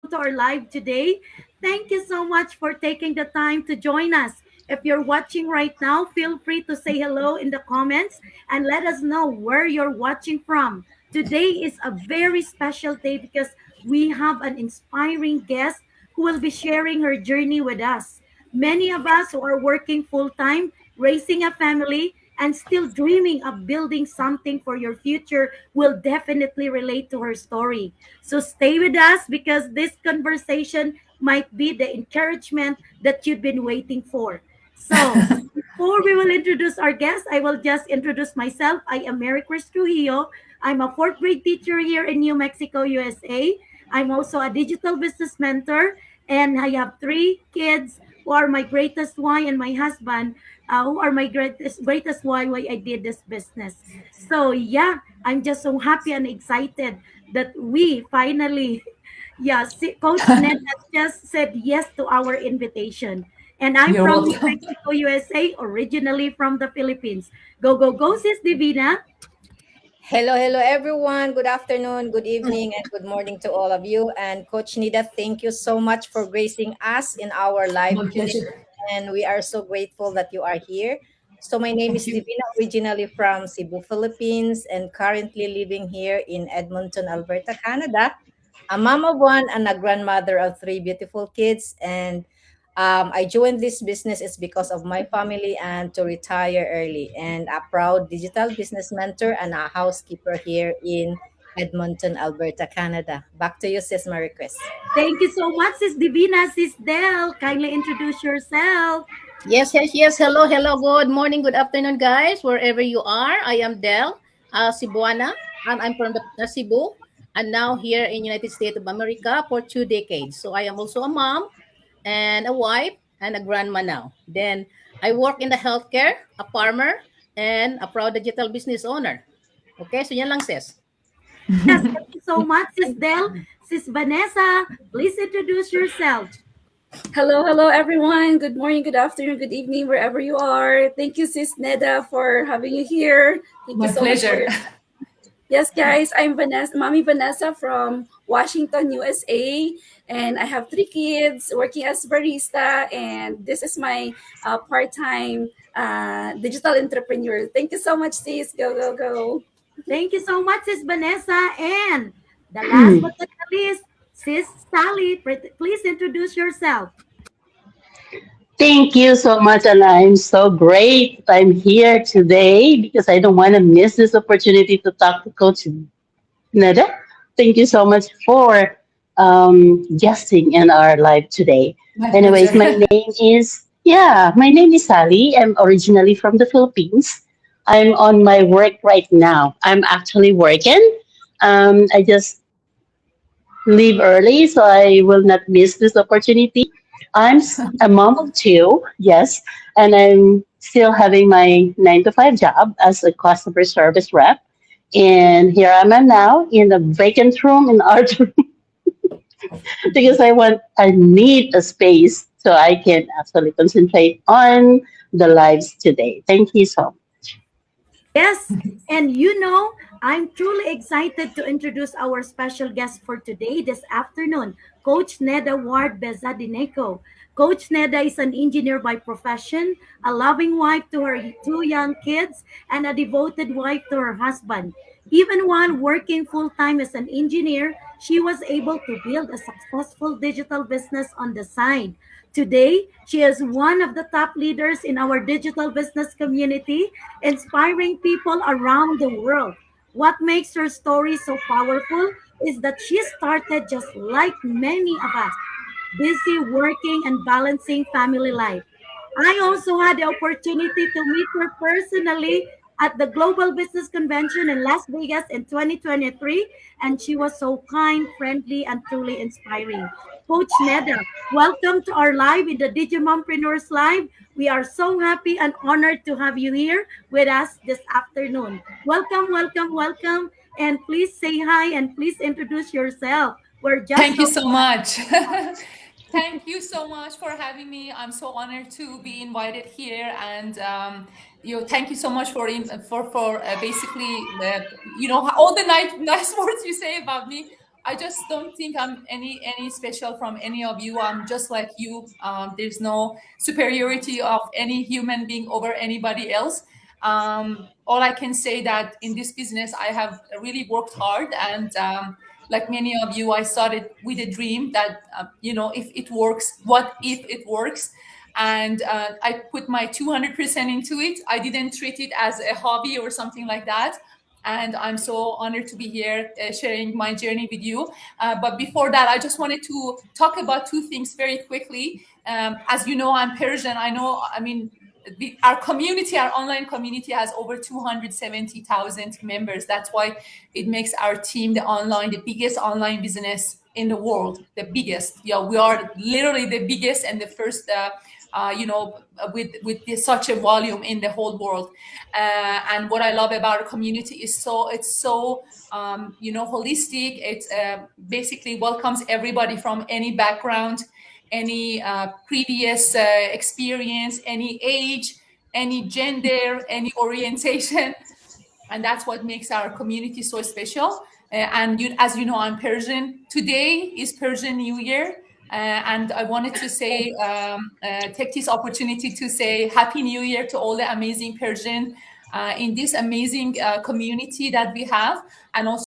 to our live today. Thank you so much for taking the time to join us. If you're watching right now, feel free to say hello in the comments and let us know where you're watching from. Today is a very special day because we have an inspiring guest who will be sharing her journey with us. Many of us who are working full time, raising a family, and still dreaming of building something for your future will definitely relate to her story. So stay with us because this conversation might be the encouragement that you've been waiting for. So, before we will introduce our guest, I will just introduce myself. I am Mary Chris Trujillo. I'm a fourth grade teacher here in New Mexico, USA. I'm also a digital business mentor, and I have three kids who are my greatest why and my husband who are my greatest why I did this business. So yeah, I'm just so happy and excited that we finally, yeah, Coach Ned has just said yes to our invitation. And I'm You're from New welcome. Mexico, USA, originally from the Philippines. Go, go, go, sis Divina. Hello, hello everyone. Good afternoon, good evening, and good morning to all of you. And Coach Nida, thank you so much for gracing us in our live My today. pleasure. And we are so grateful that you are here. So my name Thank is you. Divina, originally from Cebu, Philippines, and currently living here in Edmonton, Alberta, Canada. A mom of one and a grandmother of three beautiful kids. And I joined this business is because of my family and to retire early, and a proud digital business mentor and a housekeeper here in Edmonton, Alberta, Canada. Back to you, Sis Marie Chris. Thank you so much, sis Divina. Sis Del, kindly introduce yourself. Yes, yes, yes. Hello, hello. Good morning, good afternoon, guys, wherever you are. I am Del Cebuana, and I'm from the Cebu, and now here in United States of America for 2 decades. So I am also a mom and a wife and a grandma now. Then I work in the healthcare, a farmer, and a proud digital business owner. Okay, so yan lang, sis. Yes, thank you so much, sis Del. Sis Vanessa, please introduce yourself. Hello, everyone. Good morning, good afternoon, good evening, wherever you are. Thank you, Sis Neda, for having you here. Thank you My so much for pleasure. your. Yes, guys, I'm Vanessa, Mommy Vanessa from Washington, USA, and I have three kids working as barista, and this is my part-time digital entrepreneur. Thank you so much, sis. Go, go, go. Thank you so much, Sis Vanessa. And the last but not the least, Sis Sally, please introduce yourself. Thank you so much, and I'm so great that I'm here today because I don't want to miss this opportunity to talk to Coach Neda. Thank you so much for guesting in our live today. My Anyways, pleasure. my name is Sally. I'm originally from the Philippines. I'm on my work right now. I'm actually working. I just leave early so I will not miss this opportunity. A mom of two, yes, and I'm still having my 9 to 5 job as a customer service rep. And here I am now in the vacant room in art room because I need a space so I can actually concentrate on the lives today. Thank you so Yes, and I'm truly excited to introduce our special guest for today, this afternoon, Coach Neda Ward Bezadineco. Coach Neda is an engineer by profession, a loving wife to her two young kids, and a devoted wife to her husband. Even while working full time as an engineer, she was able to build a successful digital business on the side. Today, she is one of the top leaders in our digital business community, inspiring people around the world. What makes her story so powerful is that she started just like many of us, busy working and balancing family life. I also had the opportunity to meet her personally at the Global Business Convention in Las Vegas in 2023, and she was so kind, friendly, and truly inspiring. Coach Neda, welcome to our live in the Digimompreneurs Live. We are so happy and honored to have you here with us this afternoon. Welcome, welcome, welcome, and please say hi and please introduce yourself. We're just Thank you so so much. Thank you so much for having me. I'm so honored to be invited here, and thank you so much for basically all the nice words you say about me. I just don't think I'm any special from any of you. I'm just like you. There's no superiority of any human being over anybody else. All I can say that in this business, I have really worked hard, and like many of you, I started with a dream that if it works, what if it works? And I put my 200% into it. I didn't treat it as a hobby or something like that. And I'm so honored to be here sharing my journey with you. But before that, I just wanted to talk about two things very quickly. As you know, I'm Persian. I mean, our community, our online community, has over 270,000 members. That's why it makes our team the biggest online business in the world, the biggest. Yeah, we are literally the biggest and the first. With such a volume in the whole world. And what I love about our community is it's so holistic. It basically welcomes everybody from any background, any previous experience, any age, any gender, any orientation. And that's what makes our community so special. As you know, I'm Persian. Today is Persian New Year. And I wanted to say, take this opportunity to say Happy New Year to all the amazing Persian in this amazing community that we have. And also